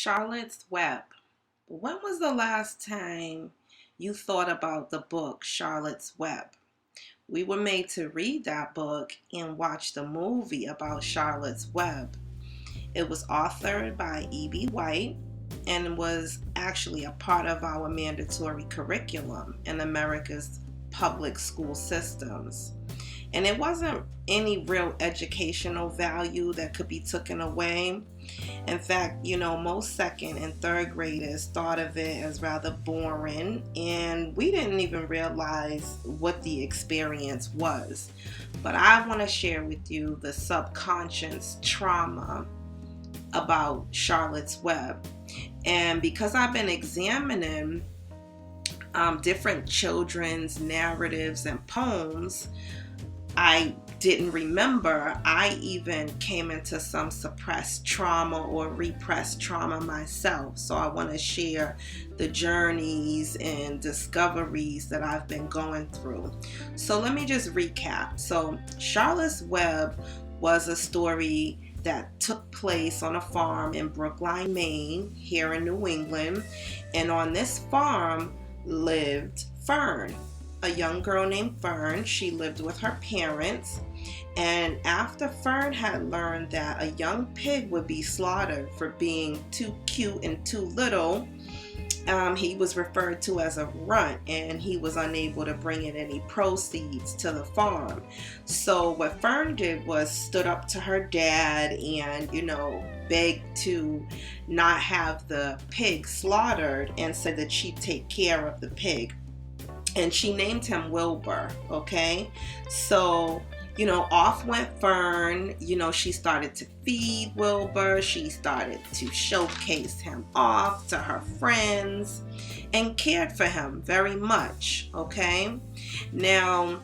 Charlotte's Web. When was the last time you thought about the book Charlotte's Web? We were made to read that book and watch the movie about Charlotte's Web. It was authored by E.B. White and was actually a part of our mandatory curriculum in America's public school systems. And it wasn't any real educational value that could be taken away. In fact, most second and third graders thought of it as rather boring, and we didn't even realize what the experience was. But I want to share with you the subconscious trauma about Charlotte's Web. And because I've been examining different children's narratives and poems, I didn't remember I even came into some suppressed trauma or repressed trauma myself. So I want to share the journeys and discoveries that I've been going through. So let me just recap. So Charlotte's Web was a story that took place on a farm in Brookline, Maine, here in New England. And on this farm lived Fern, a young girl named Fern. She lived with her parents, and after Fern had learned that a young pig would be slaughtered for being too cute and too little, he was referred to as a runt, and he was unable to bring in any proceeds to the farm. So what Fern did was stood up to her dad and, begged to not have the pig slaughtered and said that she'd take care of the pig. And she named him Wilbur, okay? So, off went Fern. She started to feed Wilbur. She started to showcase him off to her friends and cared for him very much, okay? Now,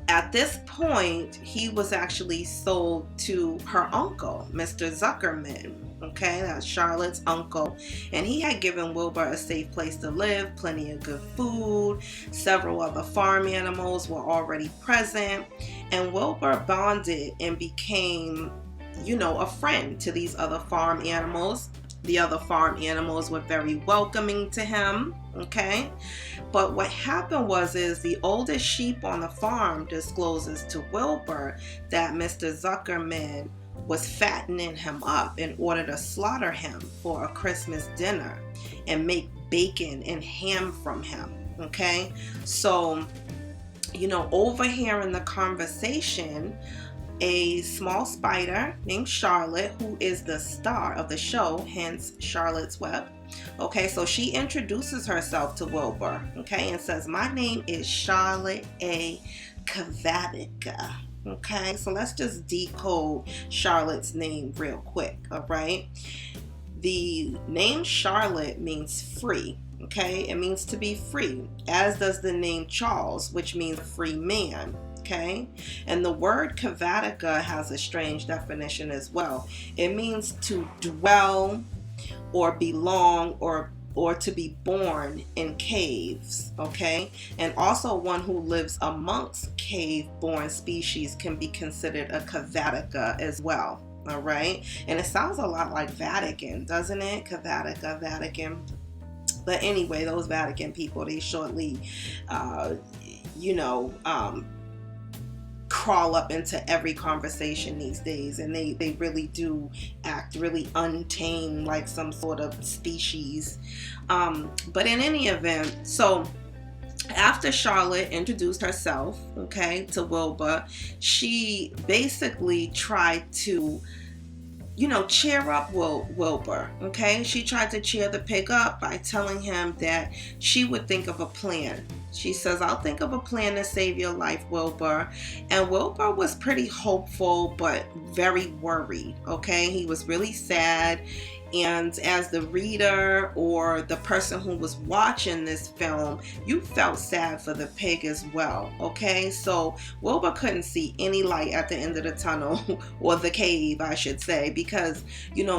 at this point, he was actually sold to her uncle, Mr. Zuckerman. Okay, that's Charlotte's uncle, and he had given Wilbur a safe place to live, plenty of good food. Several other farm animals were already present, and Wilbur bonded and became, a friend to these other farm animals. The other farm animals were very welcoming to him, okay? But what happened is the oldest sheep on the farm discloses to Wilbur that Mr. Zuckerman was fattening him up in order to slaughter him for a Christmas dinner and make bacon and ham from him, okay? So, overhearing the conversation, a small spider named Charlotte, who is the star of the show, hence Charlotte's Web, okay, so she introduces herself to Wilbur, okay, and says, "My name is Charlotte A. Cavatica." Okay, so let's just decode Charlotte's name real quick, all right? The name Charlotte means free, okay? It means to be free, as does the name Charles, which means free man, okay? And the word Cavatica has a strange definition as well. It means to dwell or belong or to be born in caves, okay? And also one who lives amongst cave-born species can be considered a Cavatica as well, all right? And it sounds a lot like Vatican, doesn't it? Cavatica, Vatican. But anyway, those Vatican people, they shortly, crawl up into every conversation these days, and they really do act really untamed, like some sort of species. But in any event, so after Charlotte introduced herself, okay, to Wilbur, she basically tried to cheer up Wilbur, okay? She tried to cheer the pig up by telling him that she would think of a plan. She says, "I'll think of a plan to save your life, Wilbur." And Wilbur was pretty hopeful, but very worried, okay? He was really sad. And as the reader or the person who was watching this film, you felt sad for the pig as well, okay? So Wilbur couldn't see any light at the end of the tunnel, or the cave, I should say, because,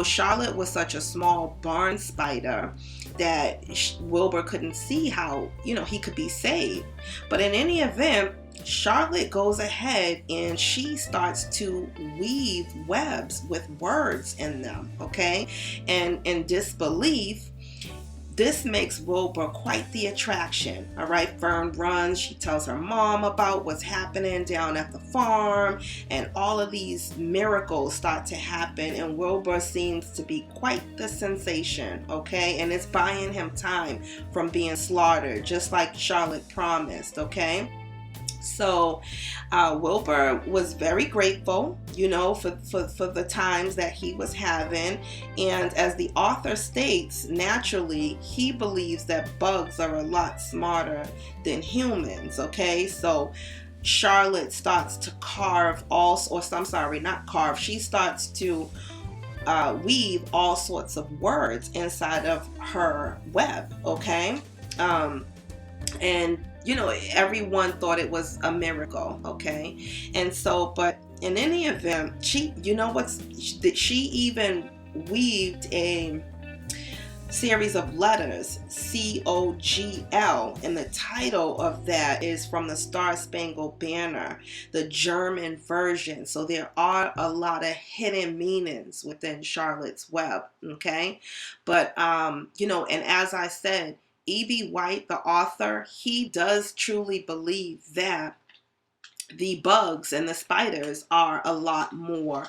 Charlotte was such a small barn spider that Wilbur couldn't see how, he could be saved. But in any event, Charlotte goes ahead and she starts to weave webs with words in them, okay? And in disbelief, this makes Wilbur quite the attraction. All right, Fern runs. She tells her mom about what's happening down at the farm, and all of these miracles start to happen, and Wilbur seems to be quite the sensation, okay? And it's buying him time from being slaughtered, just like Charlotte promised, okay? So Wilbur was very grateful, for the times that he was having. And as the author states, naturally, he believes that bugs are a lot smarter than humans, okay? So Charlotte starts to she starts to weave all sorts of words inside of her web, okay? And everyone thought it was a miracle, okay? And so, but in any event, she even weaved a series of letters, COGL, and the title of that is from the Star Spangled Banner, the German version. So there are a lot of hidden meanings within Charlotte's Web, okay? But, and as I said, E.B. White, the author, he does truly believe that the bugs and the spiders are a lot more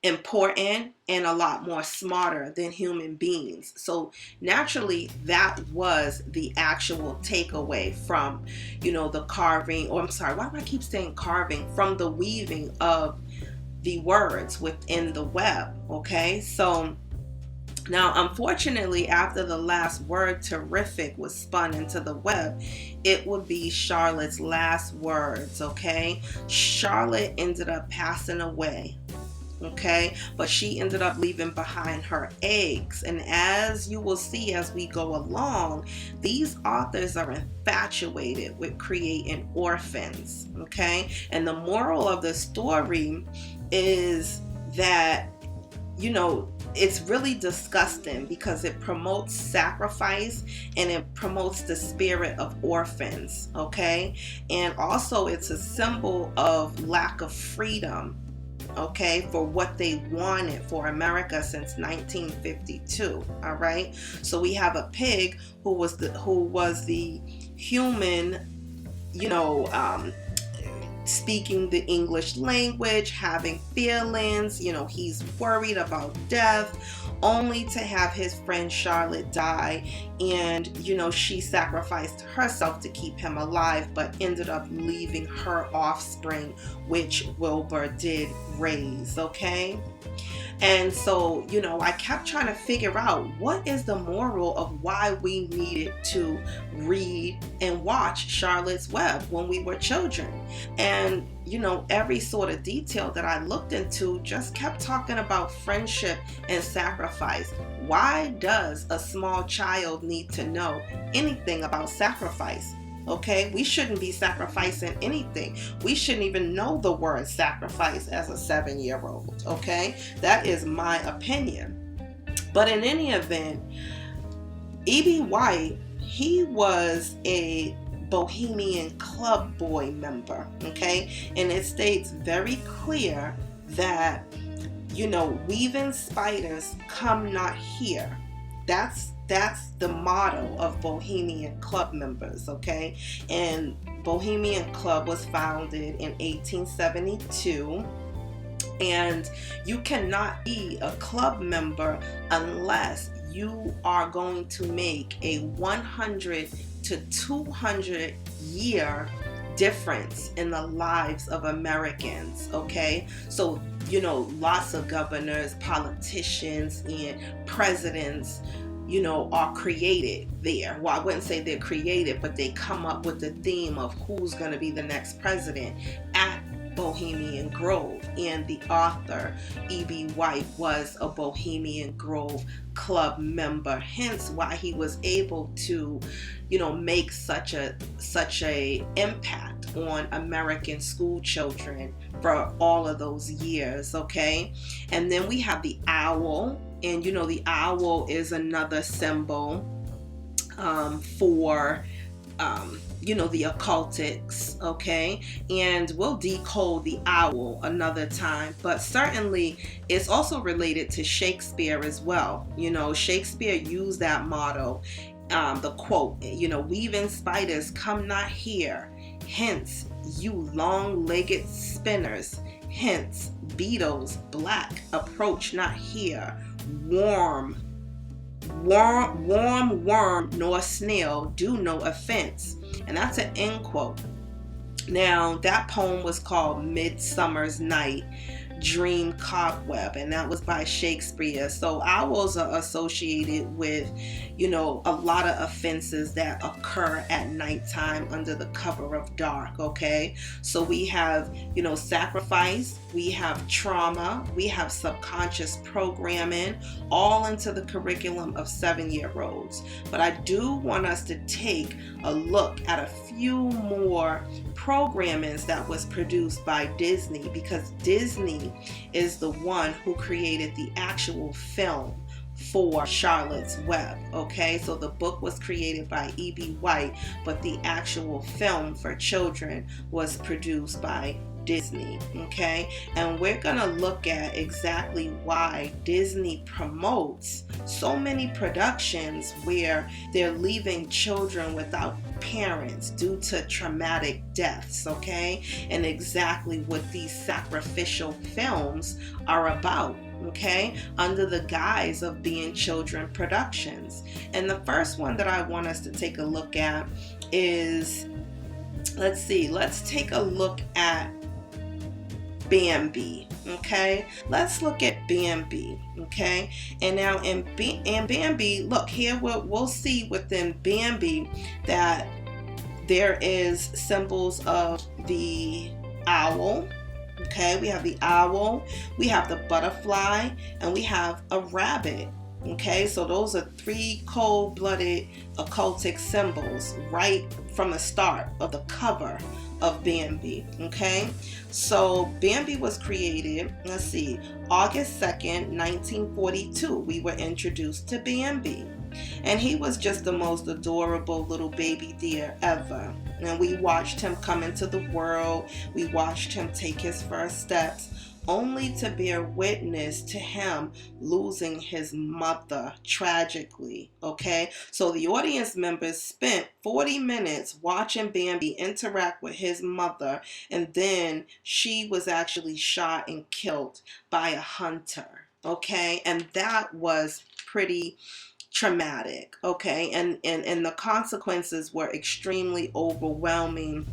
important and a lot more smarter than human beings. So naturally, that was the actual takeaway from, the carving, or I'm sorry, why do I keep saying carving? From the weaving of the words within the web, okay? So now, unfortunately, after the last word, terrific, was spun into the web, it would be Charlotte's last words, okay? Charlotte ended up passing away, okay? But she ended up leaving behind her eggs. And as you will see as we go along, these authors are infatuated with creating orphans, okay? And the moral of the story is that, it's really disgusting because it promotes sacrifice and it promotes the spirit of orphans, okay? And also it's a symbol of lack of freedom, okay, for what they wanted for America since 1952, all right? So we have a pig who was the human, speaking the English language, having feelings, he's worried about death, only to have his friend Charlotte die. And, she sacrificed herself to keep him alive, but ended up leaving her offspring, which Wilbur did raise, okay? And so, I kept trying to figure out what is the moral of why we needed to read and watch Charlotte's Web when we were children. And, every sort of detail that I looked into just kept talking about friendship and sacrifice. Why does a small child need to know anything about sacrifice? Okay, we shouldn't be sacrificing anything. We shouldn't even know the word sacrifice as a 7-year-old. Okay, that is my opinion. But in any event, E.B. White, he was a Bohemian Club boy member. Okay, and it states very clear that, weaving spiders come not here. That's the motto of Bohemian Club members, okay? And Bohemian Club was founded in 1872. And you cannot be a club member unless you are going to make a 100 to 200 year difference in the lives of Americans, okay? So, lots of governors, politicians, and presidents, are created there. Well, I wouldn't say they're created, but they come up with the theme of who's going to be the next president at Bohemian Grove. And the author, E.B. White, was a Bohemian Grove club member, hence why he was able to, make such a impact on American school children for all of those years, okay? And then we have the owl, and the owl is another symbol for the occultics, okay? And we'll decode the owl another time, but certainly it's also related to Shakespeare as well. Shakespeare used that motto, the quote, weaving spiders, come not here. Hence, you long-legged spinners. Hence, beetles black, approach not here. Warm worm nor snail do no offense. And that's an end quote. Now, that poem was called Midsummer's Night Dream Cobweb, and that was by Shakespeare. So owls are associated with, a lot of offenses that occur at nighttime under the cover of dark, okay? So we have, sacrifice, we have trauma, we have subconscious programming, all into the curriculum of 7-year-olds. But I do want us to take a look at a few more programmings that was produced by Disney, because Disney is the one who created the actual film for Charlotte's Web, okay? So the book was created by E.B. White, but the actual film for children was produced by Disney, okay? And we're gonna look at exactly why Disney promotes so many productions where they're leaving children without parents due to traumatic deaths, okay? And exactly what these sacrificial films are about, okay? Under the guise of being children productions. And the first one that I want us to take a look at is, let's take a look at Bambi, okay? Let's look at Bambi, okay? And now in Bambi, look here, we'll see within Bambi that there is symbols of the owl, okay? We have the owl, we have the butterfly, and we have a rabbit, okay? So those are 3 cold-blooded occultic symbols right from the start of the cover of Bambi, okay? So Bambi was created, August 2nd, 1942. We were introduced to Bambi. And he was just the most adorable little baby deer ever. And we watched him come into the world. We watched him take his first steps, only to bear witness to him losing his mother tragically, okay? So the audience members spent 40 minutes watching Bambi interact with his mother, and then she was actually shot and killed by a hunter, okay? And that was pretty traumatic, okay? And the consequences were extremely overwhelming,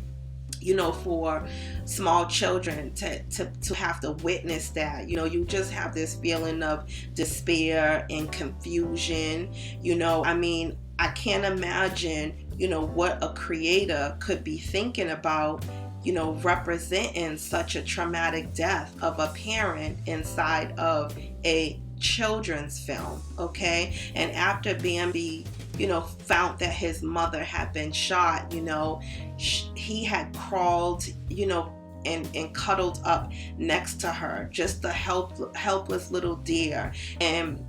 for small children to have to witness that. You just have this feeling of despair and confusion. I can't imagine, what a creator could be thinking about, representing such a traumatic death of a parent inside of a children's film, okay? And after Bambi, found that his mother had been shot, he had crawled, and cuddled up next to her, just a helpless little deer. And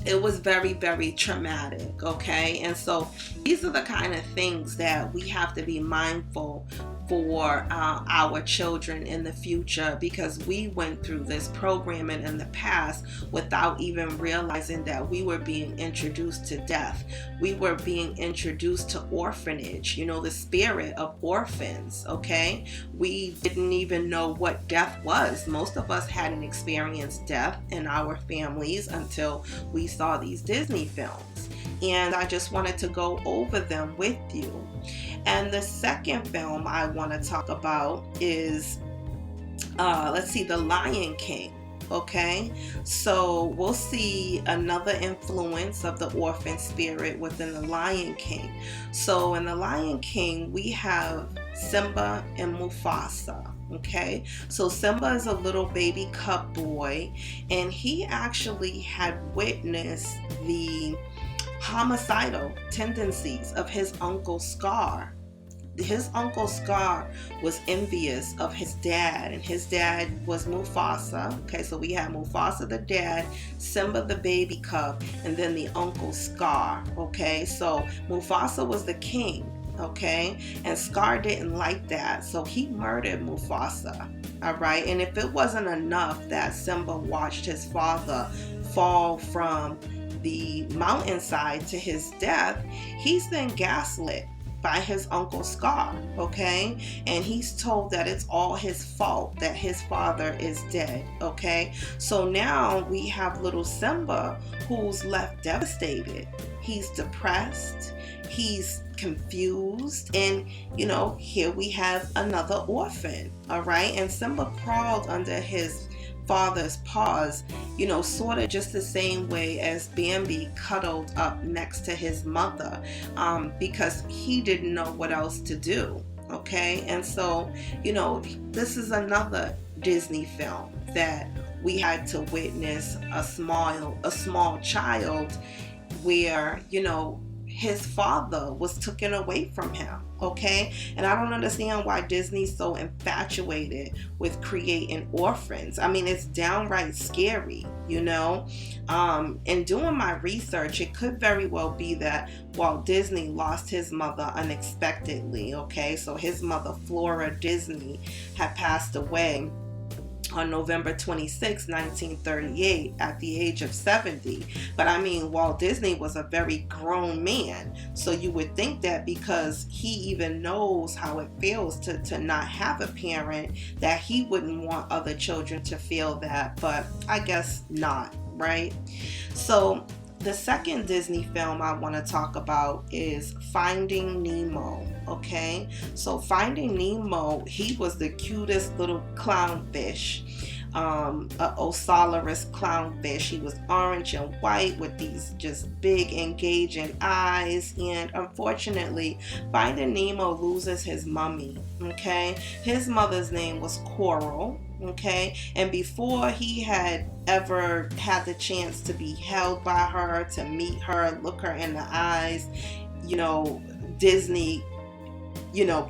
it was very, very traumatic, okay? And so these are the kind of things that we have to be mindful for our children in the future, because we went through this programming in the past without even realizing that we were being introduced to death. We were being introduced to orphanage, the spirit of orphans, okay? We didn't even know what death was. Most of us hadn't experienced death in our families until we saw these Disney films. And I just wanted to go over them with you. And the second film I want to talk about is, The Lion King. Okay, so we'll see another influence of the orphan spirit within The Lion King. So in The Lion King, we have Simba and Mufasa. Okay, so Simba is a little baby cub boy, and he actually had witnessed the homicidal tendencies of his uncle Scar. His uncle Scar was envious of his dad, and his dad was Mufasa. Okay, so we have Mufasa the dad, Simba the baby cub, and then the uncle Scar. Okay, so Mufasa was the king okay? And Scar didn't like that, so he murdered Mufasa, all right? And if it wasn't enough that Simba watched his father fall from the mountainside to his death, he's then gaslit by his uncle Scar, okay? And he's told that it's all his fault that his father is dead, okay? So now we have little Simba who's left devastated. He's depressed, he's confused, and here we have another orphan, all right? And Simba crawled under his father's paws, sort of just the same way as Bambi cuddled up next to his mother, because he didn't know what else to do, okay? And so, this is another Disney film that we had to witness a small child where, his father was taken away from him, okay? And I don't understand why Disney's so infatuated with creating orphans. I mean, it's downright scary, In doing my research, it could very well be that Walt Disney lost his mother unexpectedly, okay? So his mother, Flora Disney, had passed away on November 26, 1938, at the age of 70. But I mean, Walt Disney was a very grown man. So you would think that because he even knows how it feels to not have a parent, that he wouldn't want other children to feel that. But I guess not, right? So the second Disney film I want to talk about is Finding Nemo, okay? So Finding Nemo, he was the cutest little clownfish, a Ocellaris clownfish. He was orange and white with these just big engaging eyes, and unfortunately Finding Nemo loses his mummy, okay? His mother's name was Coral, okay? And before he had ever had the chance to be held by her, to meet her, look her in the eyes, Disney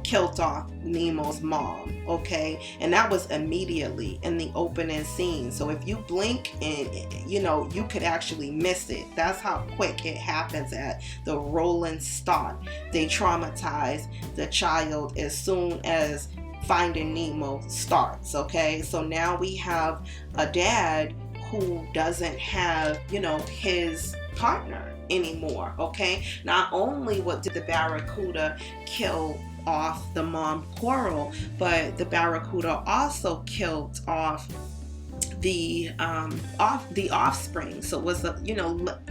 killed off Nemo's mom, okay? And that was immediately in the opening scene. So if you blink and, you could actually miss it. That's how quick it happens at the rolling start. They traumatize the child as soon as Finding Nemo starts, okay? So now we have a dad who doesn't have, his partner anymore, okay? Not only did the barracuda kill off the mom Coral, but the barracuda also killed off the offspring. So it was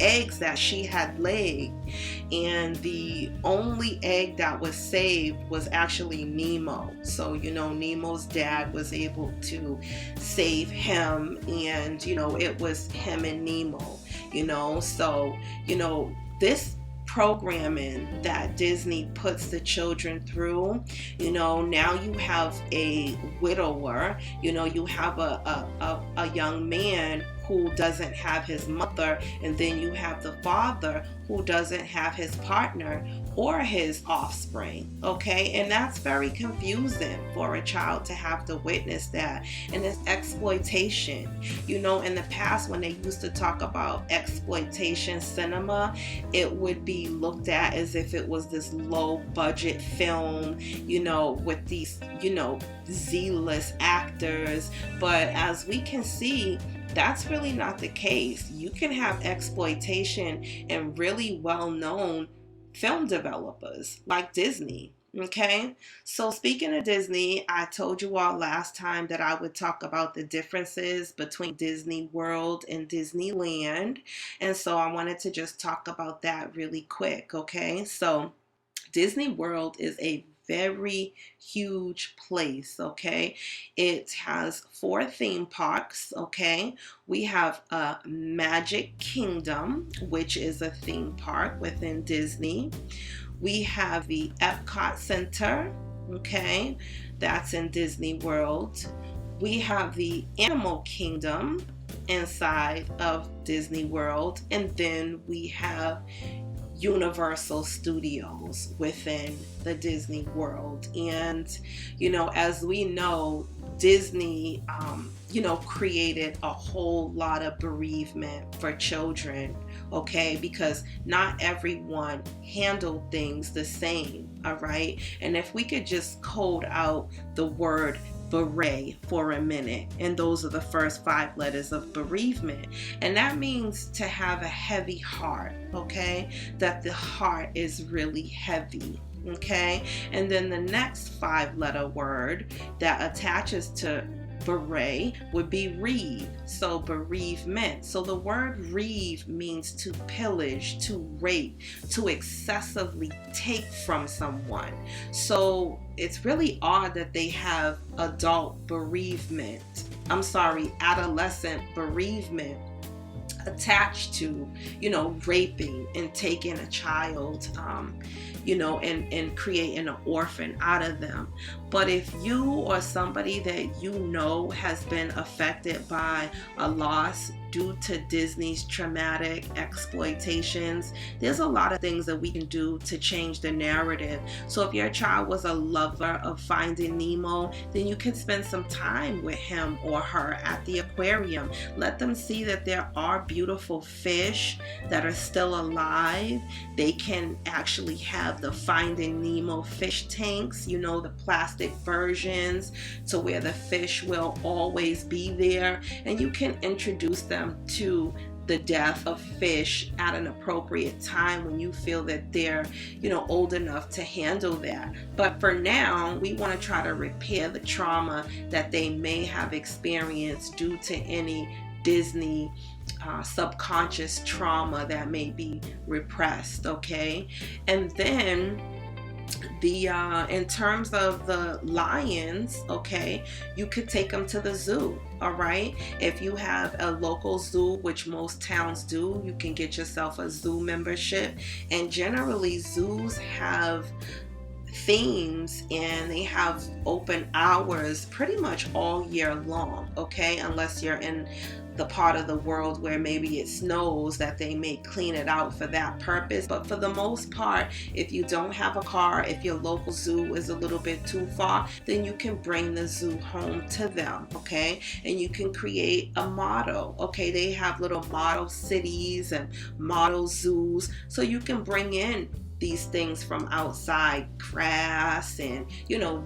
eggs that she had laid, and the only egg that was saved was actually Nemo. So Nemo's dad was able to save him, and it was him and Nemo. So this programming that Disney puts the children through, now you have a widower, you have a young man who doesn't have his mother, and then you have the father who doesn't have his partner or his offspring, okay? And that's very confusing for a child to have to witness that. And it's exploitation. In the past, when they used to talk about exploitation cinema, it would be looked at as if it was this low budget film, with these, Z-list actors. But as we can see, that's really not the case. You can have exploitation and really well-known film developers like Disney, okay? So speaking of Disney, I told you all last time that I would talk about the differences between Disney World and Disneyland. And so I wanted to just talk about that really quick, okay? So Disney World is a very huge place, okay? It has 4 theme parks, okay? We have a Magic Kingdom, which is a theme park within Disney. We have the Epcot Center, okay? That's in Disney World. We have the Animal Kingdom inside of Disney World, and then we have Universal Studios within the Disney World. And as we know, Disney created a whole lot of bereavement for children, okay? Because not everyone handled things the same. all right? And if we could just code out the word beret for a minute, and those are the first 5 letters of bereavement, and that means to have a heavy heart, okay? That the heart is really heavy, okay? And then the next 5-letter word that attaches to beret would be reave, so bereavement. So the word reave means to pillage, to rape, to excessively take from someone. So it's really odd that they have adolescent bereavement attached to, raping and taking a child, and creating an orphan out of them. But if you or somebody that you know has been affected by a loss due to Disney's traumatic exploitations, there's a lot of things that we can do to change the narrative. So if your child was a lover of Finding Nemo, then you can spend some time with him or her at the aquarium. Let them see that there are beautiful fish that are still alive. They can actually have the Finding Nemo fish tanks, the plastic versions, to where the fish will always be there, and you can introduce them to the death of fish at an appropriate time when you feel that they're, old enough to handle that. But for now, we want to try to repair the trauma that they may have experienced due to any Disney subconscious trauma that may be repressed, okay? And then in terms of the lions, okay, you could take them to the zoo, all right? If you have a local zoo, which most towns do, you can get yourself a zoo membership. And generally, zoos have themes and they have open hours pretty much all year long, okay? Unless you're in the part of the world where maybe it snows, that they may clean it out for that purpose. But for the most part, if you don't have a car, if your local zoo is a little bit too far, then you can bring the zoo home to them, okay? And you can create a model, okay? They have little model cities and model zoos, so you can bring in these things from outside, grass and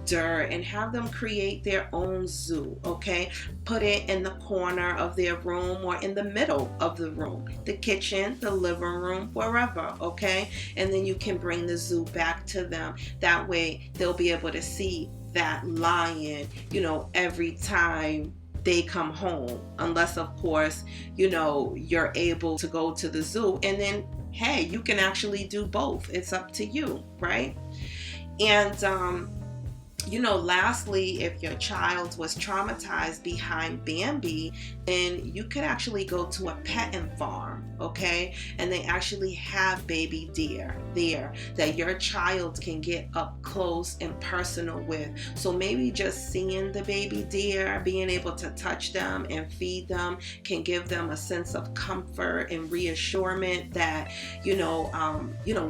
dirt, and have them create their own zoo, okay? Put it in the corner of their room or in the middle of the room, the kitchen, the living room, wherever, okay? And then you can bring the zoo back to them. That way they'll be able to see that lion, every time they come home, unless of course, you're able to go to the zoo, and then hey, you can actually do both. It's up to you, right? And lastly, if your child was traumatized behind Bambi, then you could actually go to a petting farm, okay? And they actually have baby deer there that your child can get up close and personal with. So maybe just seeing the baby deer, being able to touch them and feed them can give them a sense of comfort and reassurance that,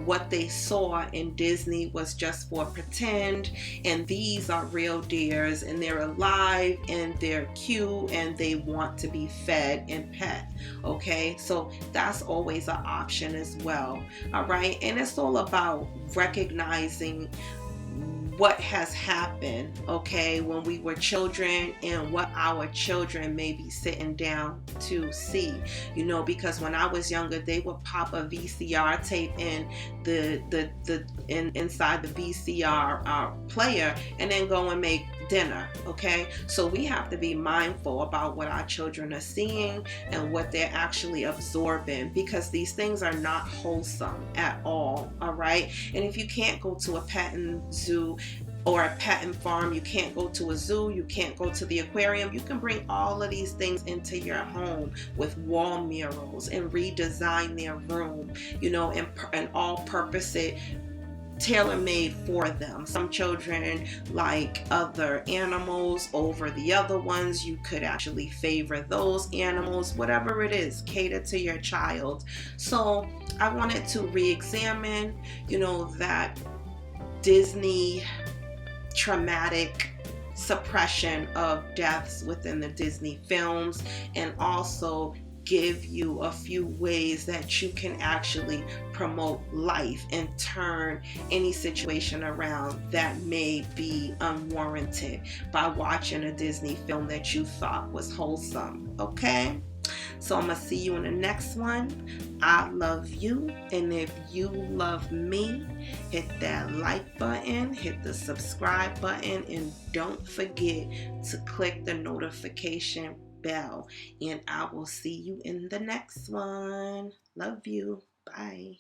what they saw in Disney was just for pretend, and these are real deers and they're alive and they're cute and they want to be fed and pet, okay? So that's always an option as well, all right? And it's all about recognizing what has happened, okay, when we were children and what our children may be sitting down to see, because when I was younger, they would pop a VCR tape in inside the VCR player and then go and make dinner, okay? So we have to be mindful about what our children are seeing and what they're actually absorbing, because these things are not wholesome at all right? And if you can't go to a petting zoo or a petting farm, you can't go to a zoo, you can't go to the aquarium, you can bring all of these things into your home with wall murals and redesign their room, and all purpose it tailor-made for them. Some children like other animals over the other ones. You could actually favor those animals, whatever it is, cater to your child. So I wanted to re-examine, that Disney traumatic suppression of deaths within the Disney films, and also give you a few ways that you can actually promote life and turn any situation around that may be unwarranted by watching a Disney film that you thought was wholesome. Okay? So I'm going to see you in the next one. I love you. And if you love me, hit that like button, hit the subscribe button, and don't forget to click the notification bell. And I will see you in the next one. Love you. Bye.